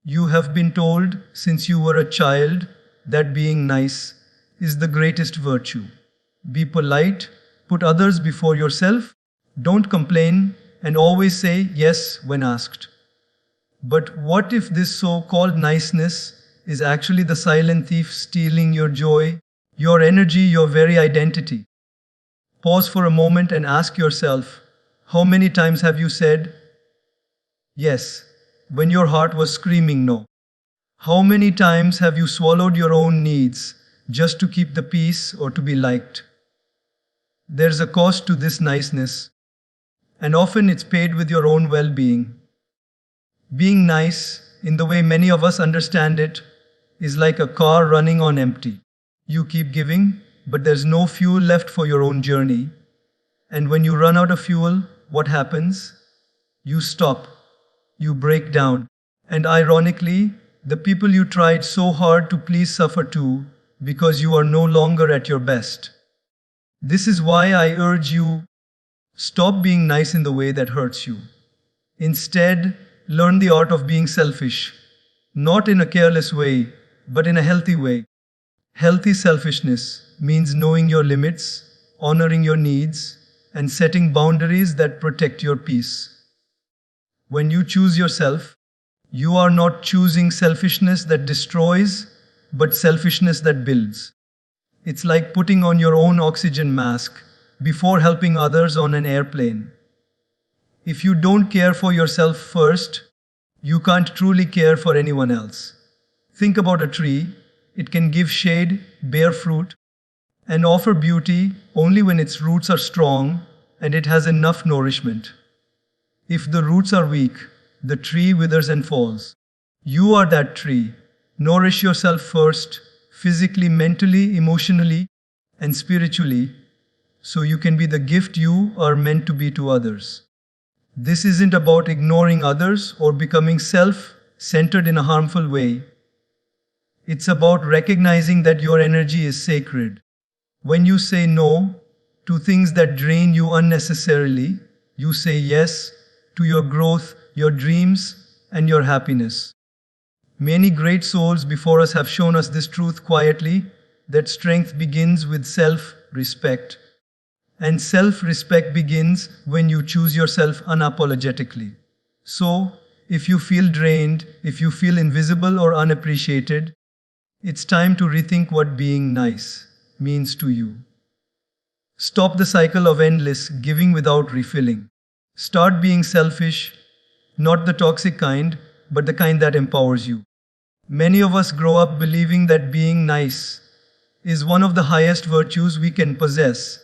You have been told since you were a child that being nice is the greatest virtue. Be polite, put others before yourself, don't complain, and always say yes when asked. But what if this so called niceness is actually the silent thief stealing your joy, your energy, your very identity? Pause for a moment and ask yourself, how many times have you said yes when your heart was screaming no? How many times have you swallowed your own needs just to keep the peace or to be liked? There's a cost to this niceness, and often it's paid with your own well being. Being nice, in the way many of us understand it, is like a car running on empty. You keep giving, but there's no fuel left for your own journey. And when you run out of fuel, what happens? You stop. You break down. And ironically, the people you tried so hard to please suffer too, because you are no longer at your best. This is why I urge you, stop being nice in the way that hurts you. Instead, learn the art of being selfish. Not in a careless way, but in a healthy way. Healthy selfishness means knowing your limits, honoring your needs, and setting boundaries that protect your peace. When you choose yourself, you are not choosing selfishness that destroys, but selfishness that builds. It's like putting on your own oxygen mask before helping others on an airplane. If you don't care for yourself first, you can't truly care for anyone else. Think about a tree. It can give shade, bear fruit, and offer beauty only when its roots are strong and it has enough nourishment. If the roots are weak, the tree withers and falls. You are that tree. Nourish yourself first, physically, mentally, emotionally, and spiritually, so you can be the gift you are meant to be to others. This isn't about ignoring others or becoming self-centered in a harmful way. It's about recognizing that your energy is sacred. When you say no to things that drain you unnecessarily, you say yes to your growth, your dreams, and your happiness. Many great souls before us have shown us this truth quietly, that strength begins with self-respect. And self-respect begins when you choose yourself unapologetically. So, if you feel drained, if you feel invisible or unappreciated, it's time to rethink what being nice means to you. Stop the cycle of endless giving without refilling. Start being selfish, not the toxic kind, but the kind that empowers you. Many of us grow up believing that being nice is one of the highest virtues we can possess.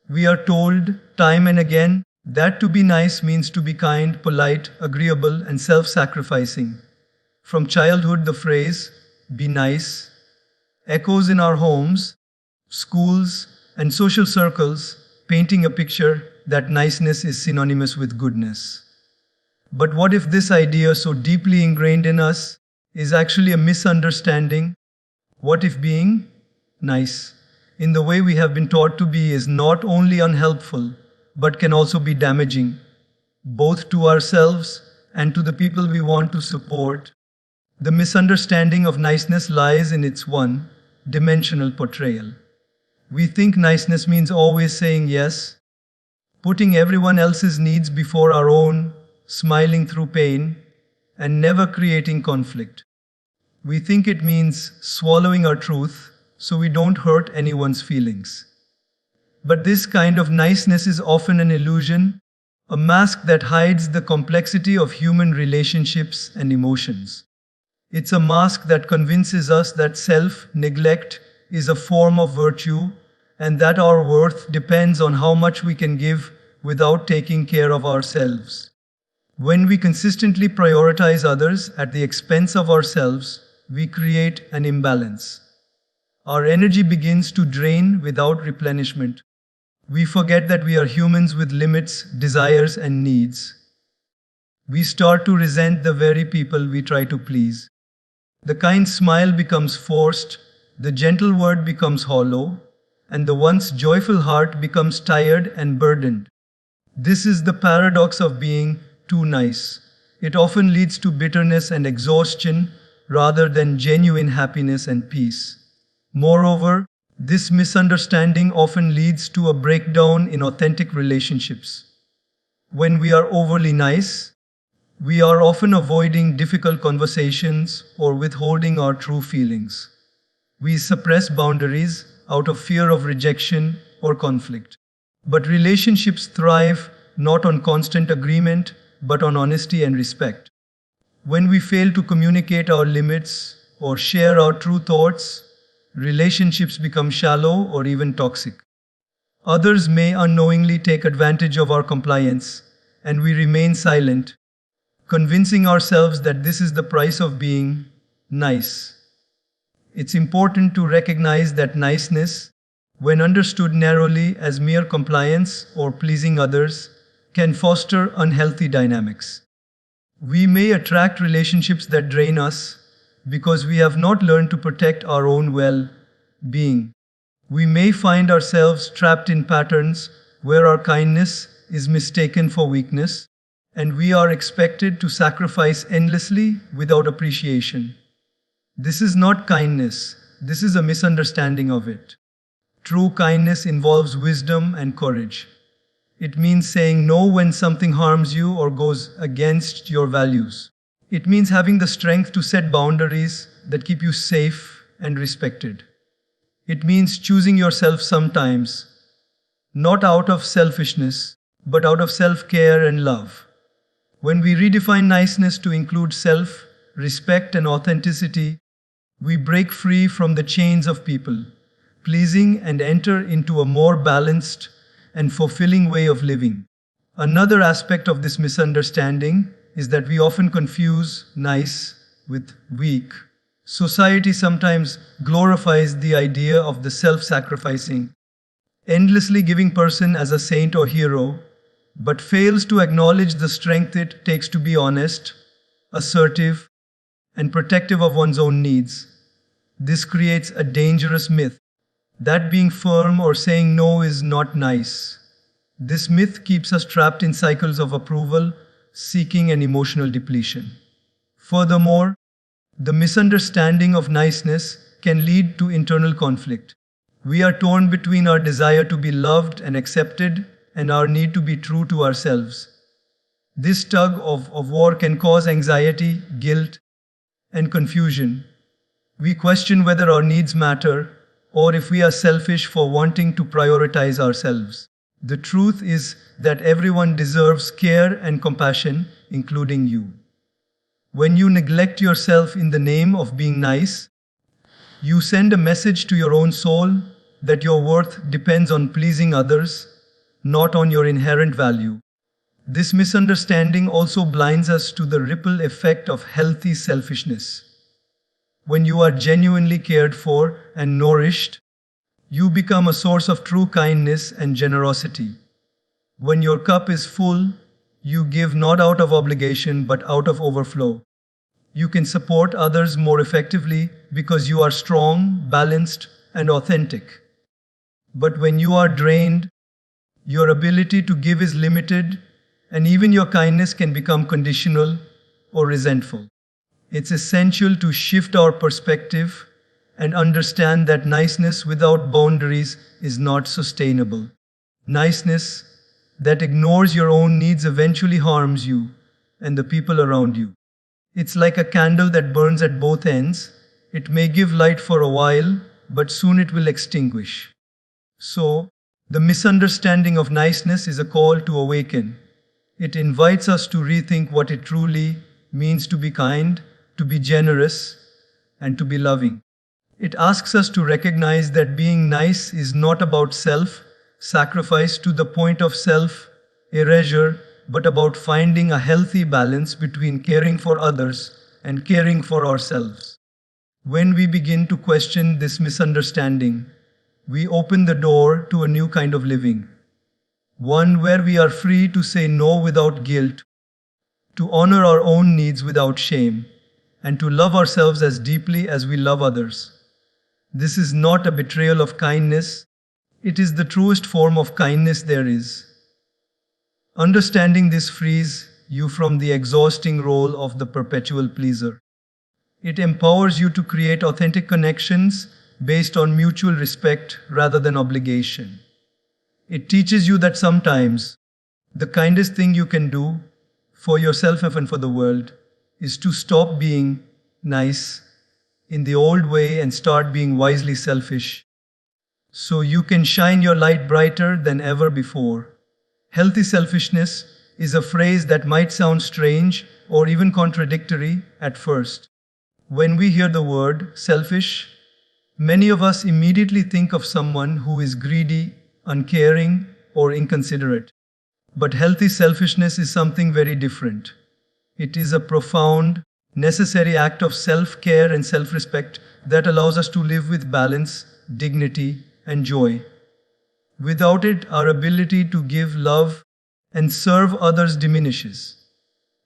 We are told time and again that to be nice means to be kind, polite, agreeable, and self-sacrificing. From childhood, the phrase, be nice, echoes in our homes, schools, and social circles, painting a picture that niceness is synonymous with goodness. But what if this idea, so deeply ingrained in us, is actually a misunderstanding? What if being nice, in the way we have been taught to be, is not only unhelpful, but can also be damaging, both to ourselves and to the people we want to support? The misunderstanding of niceness lies in its one-dimensional portrayal. We think niceness means always saying yes, putting everyone else's needs before our own, smiling through pain, and never creating conflict. We think it means swallowing our truth so we don't hurt anyone's feelings. But this kind of niceness is often an illusion, a mask that hides the complexity of human relationships and emotions. It's a mask that convinces us that self-neglect is a form of virtue and that our worth depends on how much we can give without taking care of ourselves. When we consistently prioritize others at the expense of ourselves, we create an imbalance. Our energy begins to drain without replenishment. We forget that we are humans with limits, desires, and needs. We start to resent the very people we try to please. The kind smile becomes forced, the gentle word becomes hollow, and the once joyful heart becomes tired and burdened. This is the paradox of being too nice. It often leads to bitterness and exhaustion rather than genuine happiness and peace. Moreover, this misunderstanding often leads to a breakdown in authentic relationships. When we are overly nice, we are often avoiding difficult conversations or withholding our true feelings. We suppress boundaries out of fear of rejection or conflict. But relationships thrive not on constant agreement, but on honesty and respect. When we fail to communicate our limits or share our true thoughts, relationships become shallow or even toxic. Others may unknowingly take advantage of our compliance, and we remain silent, convincing ourselves that this is the price of being nice. It's important to recognize that niceness, when understood narrowly as mere compliance or pleasing others, can foster unhealthy dynamics. We may attract relationships that drain us because we have not learned to protect our own well-being. We may find ourselves trapped in patterns where our kindness is mistaken for weakness, and we are expected to sacrifice endlessly without appreciation. This is not kindness, this is a misunderstanding of it. True kindness involves wisdom and courage. It means saying no when something harms you or goes against your values. It means having the strength to set boundaries that keep you safe and respected. It means choosing yourself sometimes, not out of selfishness, but out of self-care and love. When we redefine niceness to include self, respect, and authenticity, we break free from the chains of people pleasing and enter into a more balanced and fulfilling way of living. Another aspect of this misunderstanding is that we often confuse nice with weak. Society sometimes glorifies the idea of the self-sacrificing, endlessly giving person as a saint or hero, but fails to acknowledge the strength it takes to be honest, assertive, and protective of one's own needs. This creates a dangerous myth that being firm or saying no is not nice. This myth keeps us trapped in cycles of approval, seeking, and emotional depletion. Furthermore, the misunderstanding of niceness can lead to internal conflict. We are torn between our desire to be loved and accepted and our need to be true to ourselves. This tug of war can cause anxiety, guilt, and confusion. We question whether our needs matter or if we are selfish for wanting to prioritize ourselves. The truth is that everyone deserves care and compassion, including you. When you neglect yourself in the name of being nice, you send a message to your own soul that your worth depends on pleasing others, not on your inherent value. This misunderstanding also blinds us to the ripple effect of healthy selfishness. When you are genuinely cared for and nourished, you become a source of true kindness and generosity. When your cup is full, you give not out of obligation but out of overflow. You can support others more effectively because you are strong, balanced, and authentic. But when you are drained, your ability to give is limited, and even your kindness can become conditional or resentful. It's essential to shift our perspective and understand that niceness without boundaries is not sustainable. Niceness that ignores your own needs eventually harms you and the people around you. It's like a candle that burns at both ends. It may give light for a while, but soon it will extinguish. So, the misunderstanding of niceness is a call to awaken. It invites us to rethink what it truly means to be kind, to be generous, and to be loving. It asks us to recognize that being nice is not about self-sacrifice to the point of self-erasure, but about finding a healthy balance between caring for others and caring for ourselves. When we begin to question this misunderstanding, we open the door to a new kind of living. One where we are free to say no without guilt, to honor our own needs without shame, and to love ourselves as deeply as we love others. This is not a betrayal of kindness, it is the truest form of kindness there is. Understanding this frees you from the exhausting role of the perpetual pleaser. It empowers you to create authentic connections based on mutual respect rather than obligation. It teaches you that sometimes the kindest thing you can do for yourself and for the world is to stop being nice in the old way and start being wisely selfish, so you can shine your light brighter than ever before. Healthy selfishness is a phrase that might sound strange or even contradictory at first. When we hear the word selfish, many of us immediately think of someone who is greedy, uncaring, or inconsiderate. But healthy selfishness is something very different. It is a profound, necessary act of self-care and self-respect that allows us to live with balance, dignity, and joy. Without it, our ability to give love and serve others diminishes.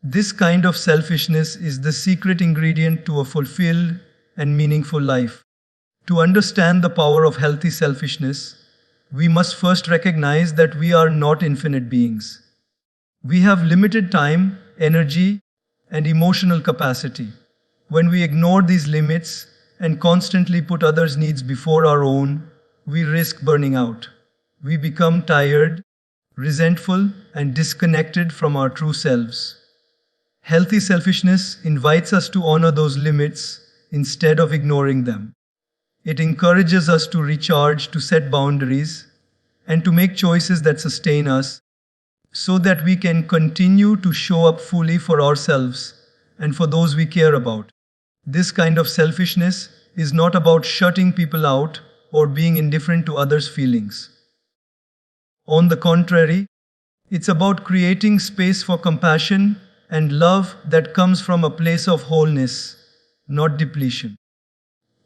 This kind of selfishness is the secret ingredient to a fulfilled and meaningful life. To understand the power of healthy selfishness, we must first recognize that we are not infinite beings. We have limited time, energy, and emotional capacity. When we ignore these limits and constantly put others' needs before our own, we risk burning out. We become tired, resentful, and disconnected from our true selves. Healthy selfishness invites us to honor those limits instead of ignoring them. It encourages us to recharge, to set boundaries, and to make choices that sustain us so that we can continue to show up fully for ourselves and for those we care about. This kind of selfishness is not about shutting people out or being indifferent to others' feelings. On the contrary, it's about creating space for compassion and love that comes from a place of wholeness, not depletion.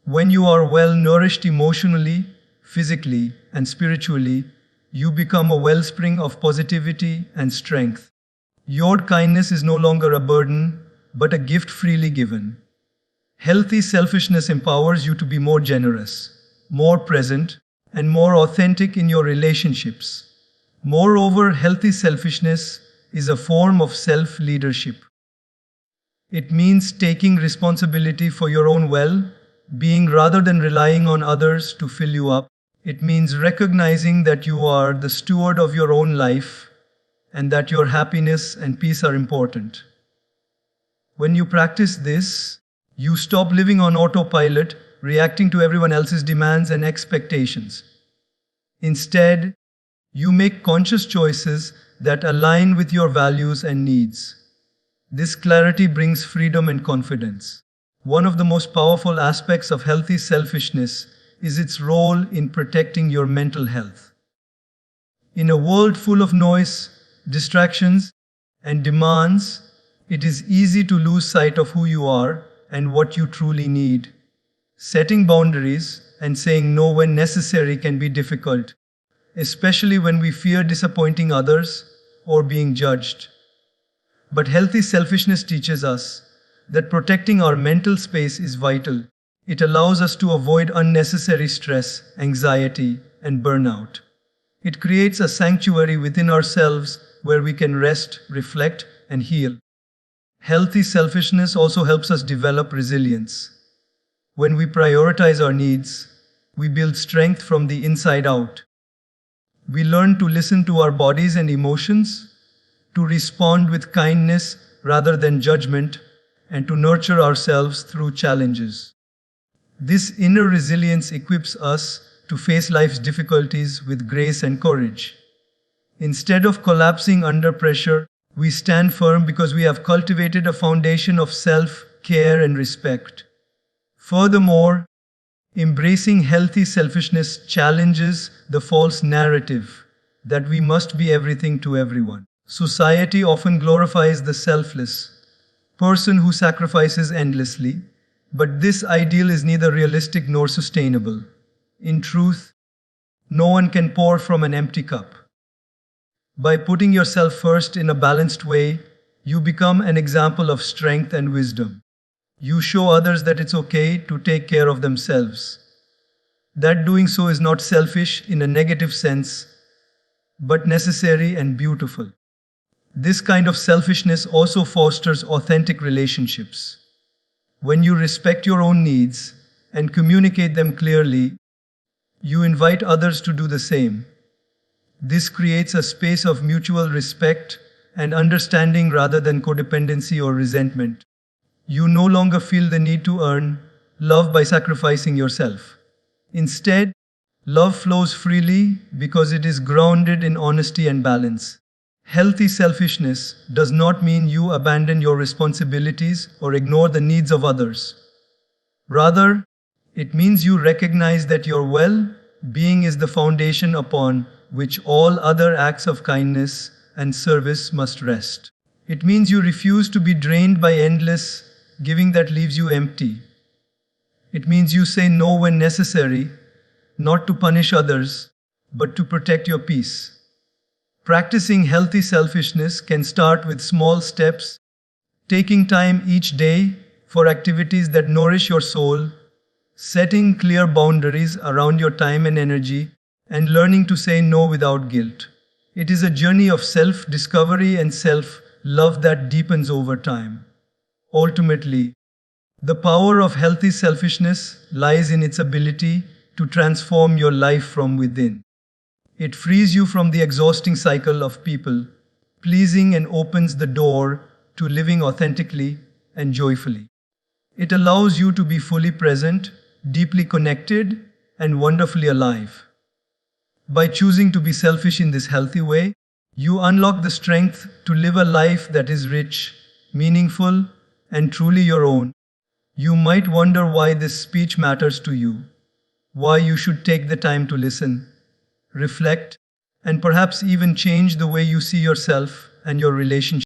When you are well nourished emotionally, physically, and spiritually, you become a wellspring of positivity and strength. Your kindness is no longer a burden, but a gift freely given. Healthy selfishness empowers you to be more generous, more present, and more authentic in your relationships. Moreover, healthy selfishness is a form of self-leadership. It means taking responsibility for your own well-being rather than relying on others to fill you up. It means recognizing that you are the steward of your own life and that your happiness and peace are important. When you practice this, you stop living on autopilot, reacting to everyone else's demands and expectations. Instead, you make conscious choices that align with your values and needs. This clarity brings freedom and confidence. One of the most powerful aspects of healthy selfishness is its role in protecting your mental health. In a world full of noise, distractions, and demands, it is easy to lose sight of who you are and what you truly need. Setting boundaries and saying no when necessary can be difficult, especially when we fear disappointing others or being judged. But healthy selfishness teaches us that protecting our mental space is vital. It allows us to avoid unnecessary stress, anxiety, and burnout. It creates a sanctuary within ourselves where we can rest, reflect, and heal. Healthy selfishness also helps us develop resilience. When we prioritize our needs, we build strength from the inside out. We learn to listen to our bodies and emotions, to respond with kindness rather than judgment, and to nurture ourselves through challenges. This inner resilience equips us to face life's difficulties with grace and courage. Instead of collapsing under pressure, we stand firm because we have cultivated a foundation of self-care and respect. Furthermore, embracing healthy selfishness challenges the false narrative that we must be everything to everyone. Society often glorifies the selfless person who sacrifices endlessly, but this ideal is neither realistic nor sustainable. In truth, no one can pour from an empty cup. By putting yourself first in a balanced way, you become an example of strength and wisdom. You show others that it's okay to take care of themselves. That doing so is not selfish in a negative sense, but necessary and beautiful. This kind of selfishness also fosters authentic relationships. When you respect your own needs and communicate them clearly, you invite others to do the same. This creates a space of mutual respect and understanding rather than codependency or resentment. You no longer feel the need to earn love by sacrificing yourself. Instead, love flows freely because it is grounded in honesty and balance. Healthy selfishness does not mean you abandon your responsibilities or ignore the needs of others. Rather, it means you recognize that your well-being is the foundation upon which all other acts of kindness and service must rest. It means you refuse to be drained by endless giving that leaves you empty. It means you say no when necessary, not to punish others, but to protect your peace. Practicing healthy selfishness can start with small steps, taking time each day for activities that nourish your soul, setting clear boundaries around your time and energy, and learning to say no without guilt. It is a journey of self-discovery and self-love that deepens over time. Ultimately, the power of healthy selfishness lies in its ability to transform your life from within. It frees you from the exhausting cycle of people pleasing and opens the door to living authentically and joyfully. It allows you to be fully present, deeply connected, and wonderfully alive. By choosing to be selfish in this healthy way, you unlock the strength to live a life that is rich, meaningful, and truly your own. You might wonder why this speech matters to you, why you should take the time to listen, reflect, and perhaps even change the way you see yourself and your relationship.